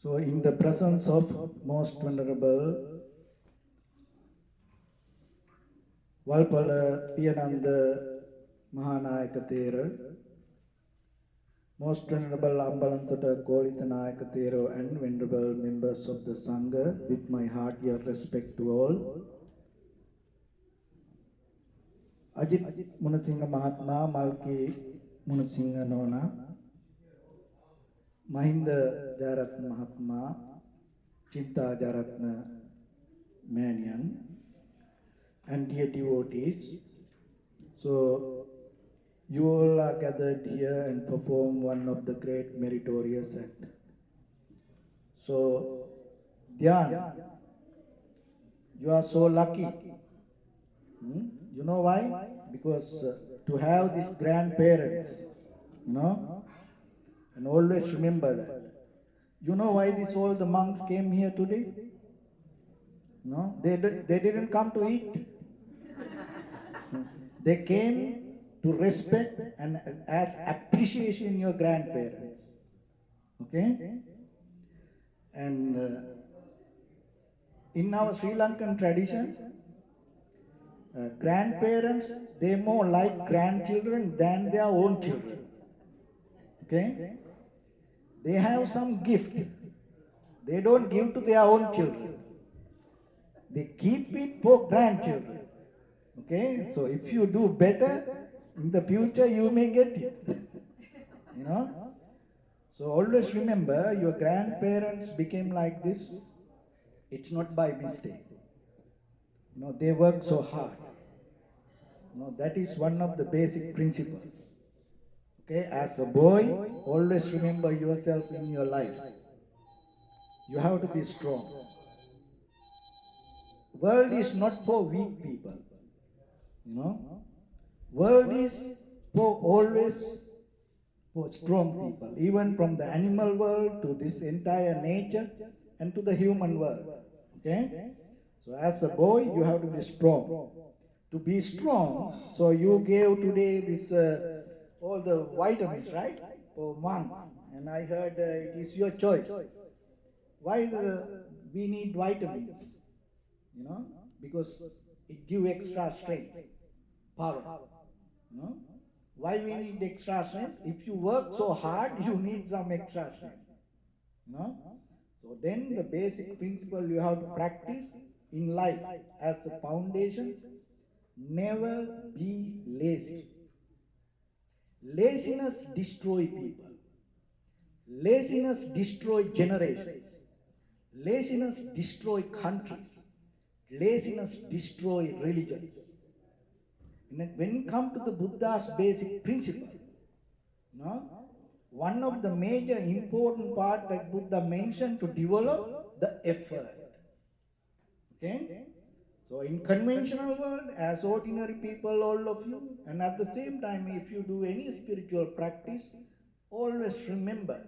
So in the presence of most venerable Walpala Piyananda Mahanayaka Thera, most venerable Ambalantota Kolita Nayaka Thero and venerable members of the Sangha, with my heartiest respect to all, Ajit Munasingha Mahatma, Malki Munasingha Nona, Mahinda Jaratna Mahatma, Chinta Jaratna Manian, and dear devotees. So you all are gathered here and perform one of the great meritorious acts. So, Dhyan, you are so lucky. You know why? Because to have these grandparents, and always remember that. You know why all the monks came here today? No, they didn't come to eat. They came to respect and as appreciation your grandparents. Okay? And in our Sri Lankan tradition, grandparents, they more like grandchildren than their own children. Okay? They have some gift. They don't give to their own children. They keep it for grandchildren. Okay? So if you do better, in the future you may get it. So always remember, your grandparents became like this. It's not by mistake. They work so hard. That is one of the basic principles. Okay, as a boy, always remember yourself in your life. You have to be strong. World is not for weak people. World is for always for strong people, even from the animal world to this entire nature and to the human world. Okay? So as a boy, you have to be strong. To be strong, so you gave today this all the vitamins, right, for monks, and I heard it is your choice. Why we need vitamins? Because it gives extra strength, power. Why we need extra strength? If you work so hard, you need some extra strength. So then the basic principle you have to practice in life as a foundation: never be lazy. Laziness destroys people. Laziness destroys generations. Laziness destroys countries. Laziness destroys religions. When you come to the Buddha's basic principle, one of the major important part that Buddha mentioned to develop the effort. Okay? So in conventional world, as ordinary people, all of you, and at the same time, if you do any spiritual practice, always remember,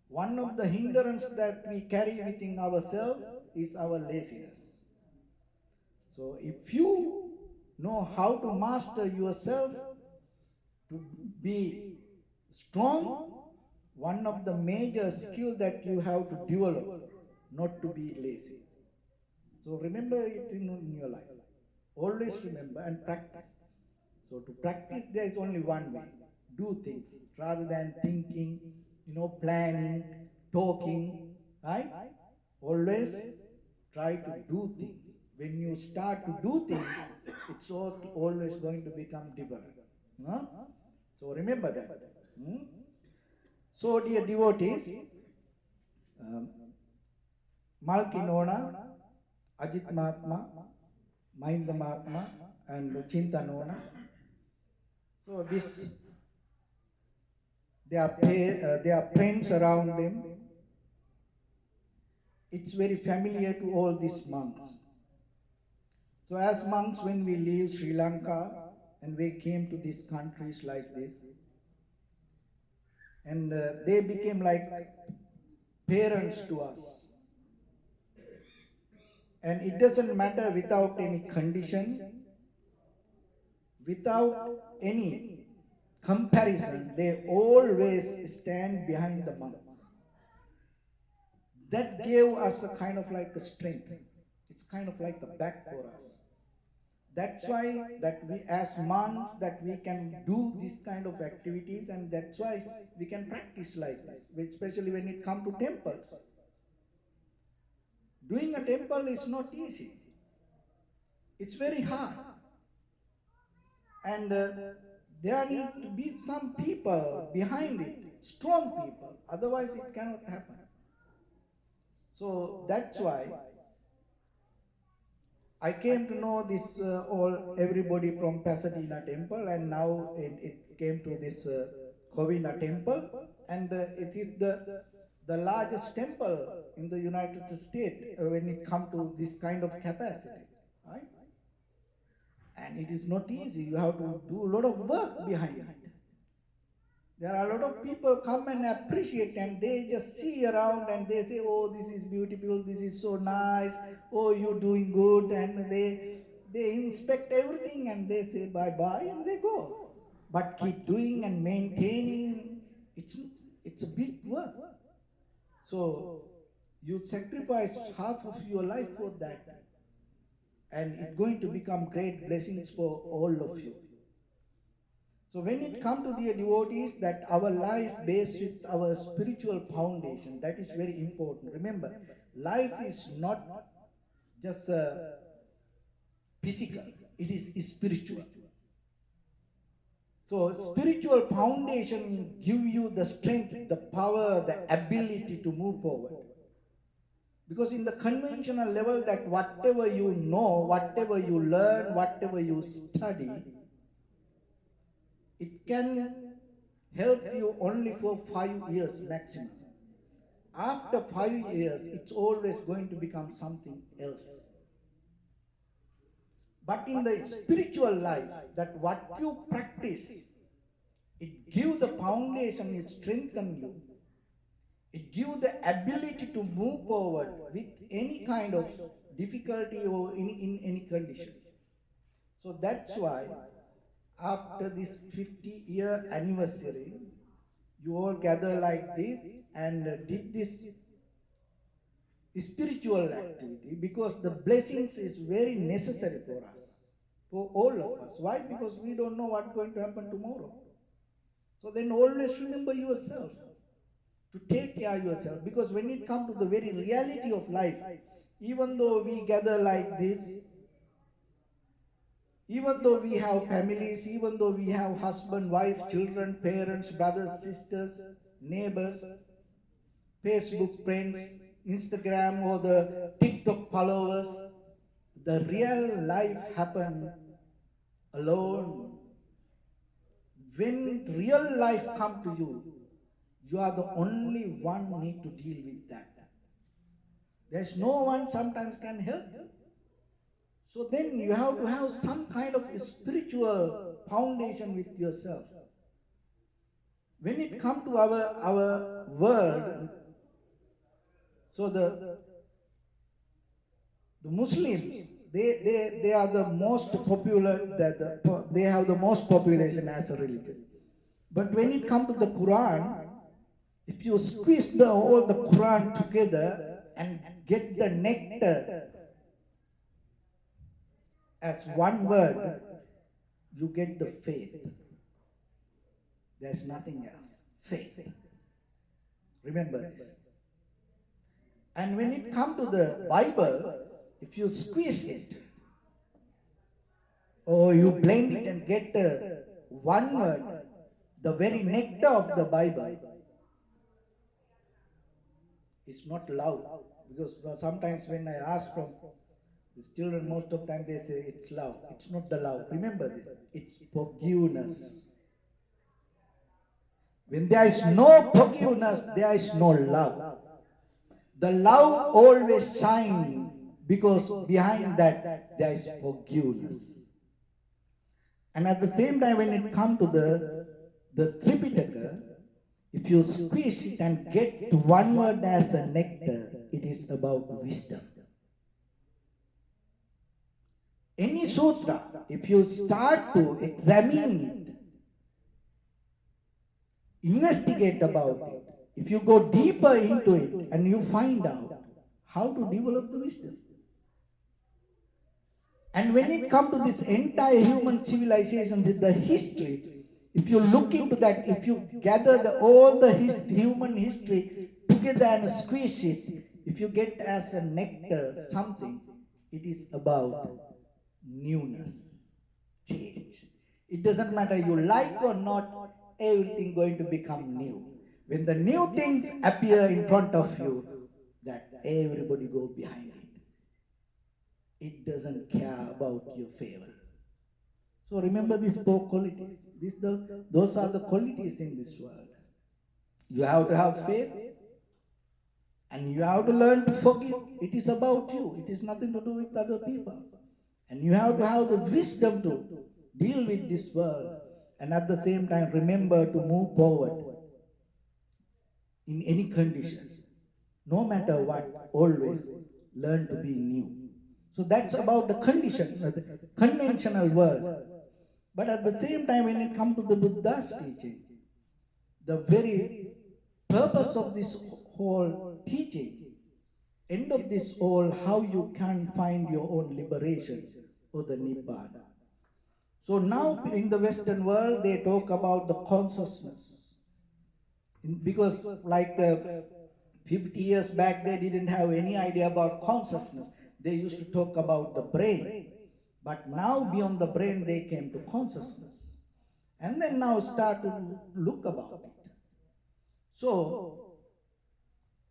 one of the hindrance that we carry within ourselves is our laziness. So if you know how to master yourself, to be strong, one of the major skill that you have to develop, not to be lazy. So remember it in your life. Always remember and practice. So to practice, there is only one way. Do things rather than thinking, planning, talking, right? Always try to do things. When you start to do things, it's always going to become different. So remember that. So dear devotees, Malki Nona, Ajit Mahatma, Mahinda Mahatma, and Chinta Nona. So they are friends around them. It's very familiar to all these monks. So as monks, when we leave Sri Lanka and we came to these countries like this, and they became like parents to us. And it doesn't matter without any condition, without any comparison, they always stand behind the monks. that gave us a kind of like a strength. It's kind of like a back for us. That's why that we as monks that we can do this kind of activities, and that's why we can practice like this, especially when it comes to temples. Doing a temple is not easy. It's very hard. And there need to be some people behind it, strong people, otherwise it cannot happen. So that's why I came to know this everybody from Pasadena temple, and now it came to this Covina temple, and it is the largest temple in the United States when it comes to this kind of capacity, right? And it is not easy. You have to do a lot of work behind it. There are a lot of people come and appreciate, and they just see around and they say, oh, this is beautiful, this is so nice, oh, you're doing good, and they inspect everything and they say bye-bye and they go. But keep doing and maintaining, it's a big work. So you sacrifice half of your life for that, and it's going to become great blessings for all of you. So when it comes to dear devotees, that our life based with our spiritual foundation, that is very important. Remember, life is not just physical, it is spiritual. So spiritual foundation give you the strength, the power, the ability to move forward. Because in the conventional level, that whatever you know, whatever you learn, whatever you study, it can help you only for 5 years maximum. After 5 years, it's always going to become something else. But in the spiritual life, that what you practice, it gives the foundation, it strengthens you. It gives the ability to move forward with any kind of difficulty or in any condition. So that's why after this 50-year anniversary, you all gather like this and did this spiritual activity, because the blessings is very necessary for us, for all of us. Why? Because we don't know what's going to happen tomorrow. So then always remember yourself, to take care of yourself, because when it comes to the very reality of life, even though we gather like this, even though we have families, even though we have husband, wife, children, parents, brothers, sisters, neighbors, Facebook friends, Instagram or the TikTok followers, the real life happens alone. When real life comes to you, you are the only one who need to deal with that. There's no one sometimes can help you. So then you have to have some kind of spiritual foundation with yourself. When it comes to our world, so the Muslims, they are the most popular, they have the most population as a religion. But when it comes to the Quran, if you squeeze all the Quran together and get the nectar as one word, you get the faith. There's nothing else. Faith. Remember this. And when it comes to the Bible, if you squeeze it, or you blend it and get one word, the very nectar of the Bible, is not love. Because sometimes when I ask from these children, most of the time they say it's love. It's not the love. Remember this. It's forgiveness. When there is no forgiveness, there is no love. The love always shines because behind that there is forgiveness. And at the same time, when it comes to the Tripitaka, if you squeeze it and get one word as a nectar, it is about wisdom. Any sutra, if you start to examine it, investigate about it, if you go deeper into it and you find out how to develop the wisdom. And when it comes to this entire human civilization, the history, if you look into that, if you gather all the human history together and squeeze it, if you get as a nectar something, it is about newness, change. It doesn't matter you like or not, everything going to become new. When the new things appear in front of you, that everybody go behind it. It doesn't care about your favor. So remember these four qualities. Those are the qualities in this world. You have to have faith and you have to learn to forgive. It is about you. It is nothing to do with other people. And you have to have the wisdom to deal with this world. And at the same time, remember to move forward in any condition. No matter what, always learn to be new. So that's about the conventional world. But at the same time, when it comes to the Buddha's teaching, the very purpose of this whole teaching, end of this all, how you can find your own liberation or the Nibbana. So now in the Western world, they talk about the consciousness. Because like 50 years back, they didn't have any idea about consciousness. They used to talk about the brain. But now beyond the brain, they came to consciousness. And then now start to look about it. So,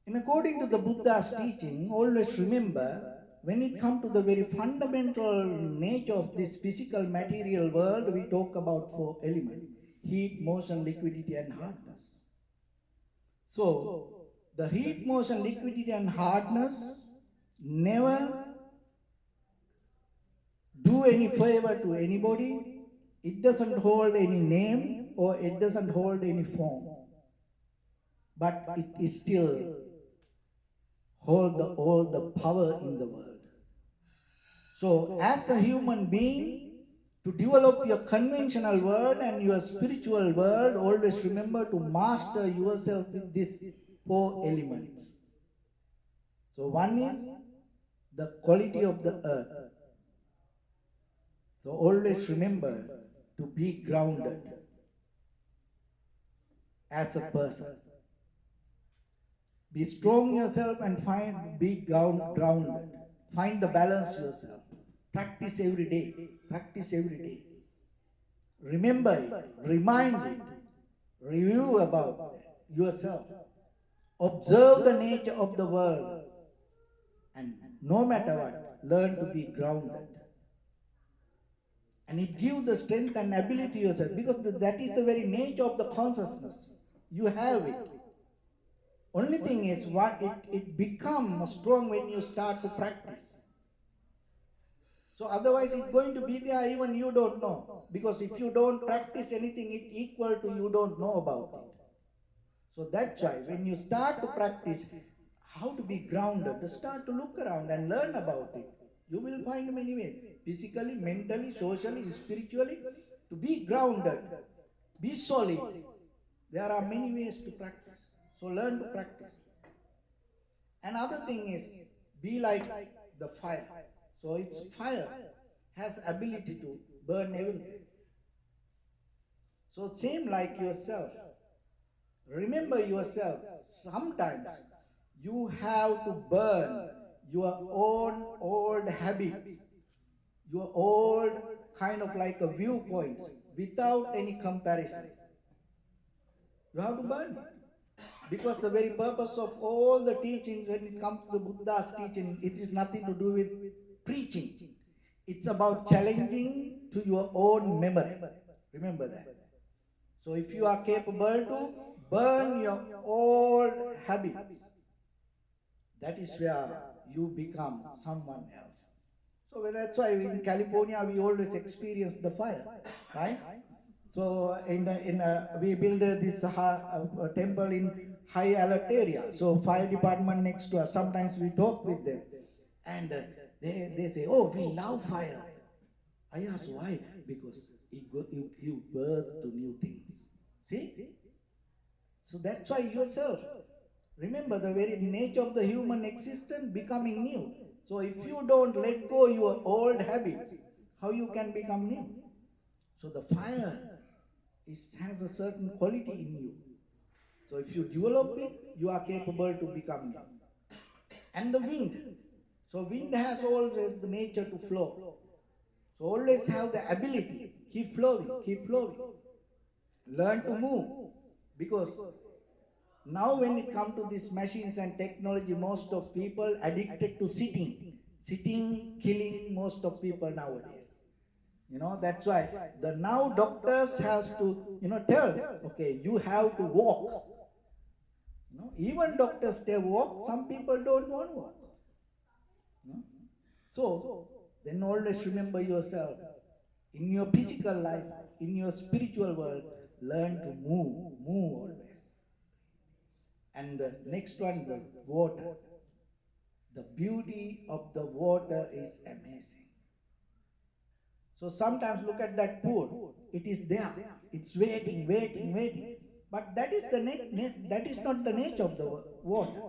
in according to the Buddha's teaching, always remember, when it comes to the very fundamental nature of this physical material world, we talk about four elements: heat, motion, liquidity, and hardness. So, the heat, motion, liquidity, and hardness never do any favor to anybody. It doesn't hold any name or it doesn't hold any form. But it is still hold all the power in the world. So as a human being, to develop your conventional world and your spiritual world, always remember to master yourself with these four elements. So one is the quality of the earth. So always remember to be grounded as a person. Be strong yourself and be grounded. Find the balance yourself. Practice every day. Practice every day. Remember it. Remind it. Review about yourself. Observe the nature of the world. And no matter what, learn to be grounded. And it gives the strength and ability to yourself, because that is the very nature of the consciousness. You have it. Only thing is, what it becomes strong when you start to practice. So otherwise it's going to be there even you don't know. Because if you don't practice anything, it equal to you don't know about it. So that's why when you start to practice how to be grounded, to start to look around and learn about it, you will find many ways. Physically, mentally, socially, spiritually, to be grounded, be solid. There are many ways to practice. So learn to practice. Another thing is, be like the fire. So it's fire has ability to burn everything. So same like yourself. Remember yourself. Sometimes you have to burn your own old habits, your old kind of like a viewpoints without any comparison. You have to burn it. Because the very purpose of all the teachings, when it comes to the Buddha's teaching, it is nothing to do with preaching. It's about challenging to your own memory. Remember that. So if you are capable to burn your old habits, that is where you become someone else. So that's why in California we always experience the fire, right? So we build this temple in high alert area. So fire department next to us. Sometimes we talk with them, and they say, "Oh, we love fire." I ask why? Because it give birth to new things. See? So that's why yourself, remember the very nature of the human existence becoming new. So if you don't let go your old habits, how you can become new? So the fire has a certain quality in you. So if you develop it, you are capable to become new. And the wind. So wind has always the nature to flow. So always have the ability. Keep flowing, keep flowing. Learn to move. Because now when it comes to these machines and technology, most of people addicted to sitting. Sitting, killing most of people nowadays. That's why the now doctors has to, tell, okay, you have to walk. Even doctors, they walk, some people don't want to walk. So, then always remember yourself. In your physical life, in your spiritual world, learn to move always. And the next one, the water. The beauty of the water is amazing. So sometimes look at that pool. It is there. It's waiting. But that is that is not the nature of the water.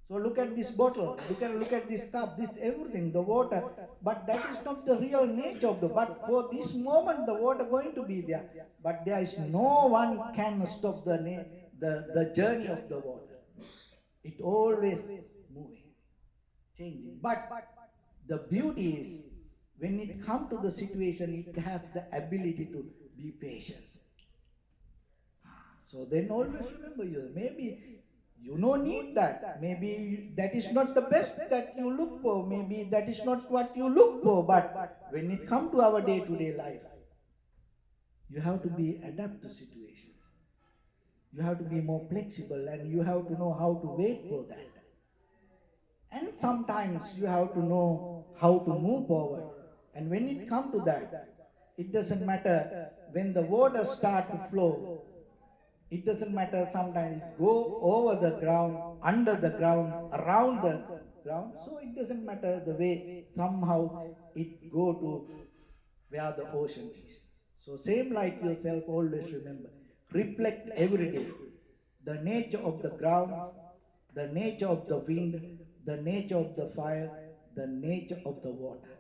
So look at this bottle. Look at this cup. This everything, the water. But that is not the real nature of the. But for this moment, the water going to be there. But there is no one can stop the journey of the water. It always moving, changing. But the beauty is, when it comes to the situation, it has the ability to be patient. So then always remember, maybe you don't need that. Maybe that is not the best that you look for. Maybe that is not what you look for. But when it comes to our day-to-day life, you have to be adapt to situation. You have to be more flexible, and you have to know how to wait for that. And sometimes you have to know how to move forward. And when it comes to that, it doesn't matter when the water start to flow. It doesn't matter, sometimes go over the ground, under the ground, around the ground. So it doesn't matter the way, somehow it go to where the ocean is. So same like yourself, always remember, reflect every day the nature of the ground, the nature of the wind, the nature of the fire, the nature of the water.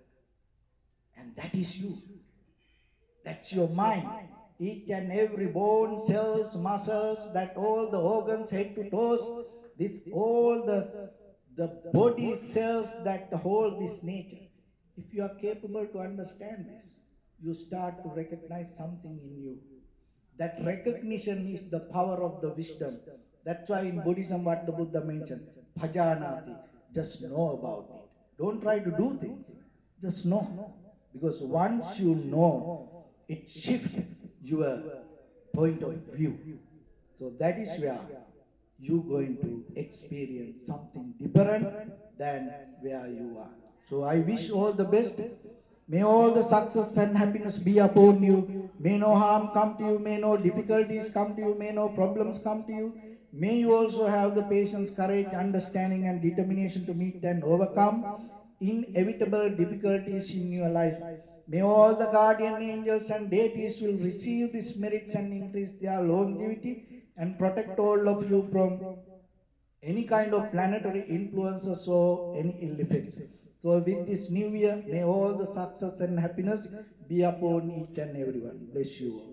And that is you. That's your mind. Each and every bone, cells, muscles, that all the organs, head to toes, this all the body cells that hold this nature. If you are capable to understand this, you start to recognize something in you. That recognition is the power of the wisdom. That's why in Buddhism what the Buddha mentioned, bhajanati, just know about it. Don't try to do things, just know. Because once you know, it shifts your point of view. So that is where you're going to experience something different than where you are. So I wish all the best. May all the success and happiness be upon you. May no harm come to you. May no difficulties come to you. May no problems come to you. May you also have the patience, courage, understanding and determination to meet and overcome inevitable difficulties in your life. May all the guardian angels and deities will receive these merits and increase their longevity and protect all of you from any kind of planetary influences or any ill effects. So with this new year, may all the success and happiness be upon each and everyone. Bless you all.